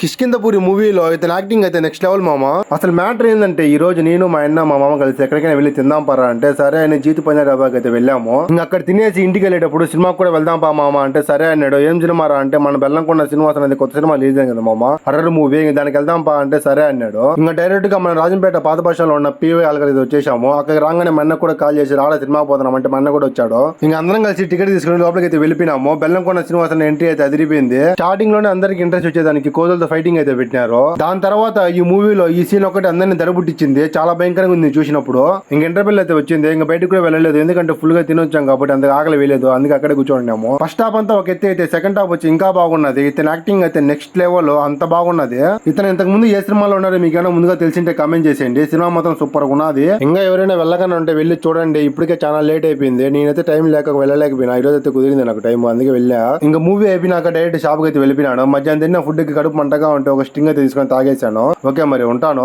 కిష్కిందపూరి మూవీలో ఇతని యాక్టింగ్ అయితే నెక్స్ట్ లెవెల్ మామ. అసలు మ్యాటర్ ఏంటంటే ఈ రోజు నేను మా అన్న మా మామ కలిసి ఎక్కడికైనా వెళ్ళి తిందాం పరా అంటే సరే అని జీతు పంజాబాకి అయితే వెళ్ళాము. ఇంకా అక్కడ తినేసి ఇంటికి వెళ్ళేటప్పుడు సినిమాకి కూడా వెళ్దాం పా మామ అంటే సరే అన్నాడు. ఏం సినిమా రా అంటే మన బెల్లంకొండ శ్రీనివాసన్ అనేది కొత్త సినిమా రిలీజ్ అయింది కదా మామ, హర్రర్ మూవీ, దానికి వెళ్దాం పా అంటే సరే అన్నాడు. ఇంకా డైరెక్ట్ గా మన రాజంపేట పాత భాషలో ఉన్న పీవై ఆల్కర్ వచ్చేసాము. అక్కడ రాగానే మా అన్న కూడా కాల్ చేసి రాడా సినిమా పోతున్నాం అంటే మా అన్న కూడా వచ్చాడు. ఇంకా అందరం కలిసి టికెట్ తీసుకుని లోపలికి అయితే వెళ్ళిపోయినాము. బెల్లంకొండ శ్రీనివాసన్ ఎంట్రీ అయితే అదిరిపోయింది. స్టార్టింగ్ లోనే అందరికి ఇంట్రెస్ట్ వచ్చేదానికి కోతులతో ఫైటింగ్ అయితే పెట్టినారు. దాని తర్వాత ఈ మూవీలో ఈ సీన్ ఒకటి అందరిని దడబుట్టించింది. చాలా భయంకరంగా ఉంది చూసినప్పుడు. ఇంక ఇంటర్వెల్ అయితే వచ్చింది. ఇంకా బయటకు కూడా వెళ్ళలేదు, ఎందుకంటే ఫుల్ గా తినొచ్చాం కాబట్టి అంత ఆకలి వేయలేదు. అందుకే అక్కడే కూర్చోండాము. ఫస్ట్ హాఫ్ అంతా ఒక ఎత్తి అయితే సెకండ్ హాఫ్ వచ్చి ఇంకా బాగున్నది. ఇతని యాక్టింగ్ అయితే నెక్స్ట్ లెవెల్, అంత బాగున్నది. ఇతను ఇంతకు ముందు ఏ సినిమాలో ఉన్నారో మీకు ఏమైనా ముందుగా తెలిసింటే కామెంట్ చేసేయండి. సినిమా మాత్రం సూపర్ గా ఉన్నది. ఇంకా ఎవరైనా వెళ్ళగానే ఉంటే వెళ్ళి చూడండి. ఇప్పటికే చాలా లేట్ అయిపోయింది. నేనైతే టైం లేక వెళ్ళలేకపోయినా. ఈ రోజు అయితే కుదిరింది నాకు టైం, అందుకే వెళ్ళా. ఇంకా మూవీ అయిపోయినాక డైరెక్ట్ షాప్ కి అయితే వెళ్ళిపోయినాను. మధ్యాహ్నం తిన్న ఫుడ్ కి కడుపు మంటగా ఉంటే ఒక స్టింగ్ అయితే తీసుకొని తాగేశాను. ఓకే మరి ఉంటాను.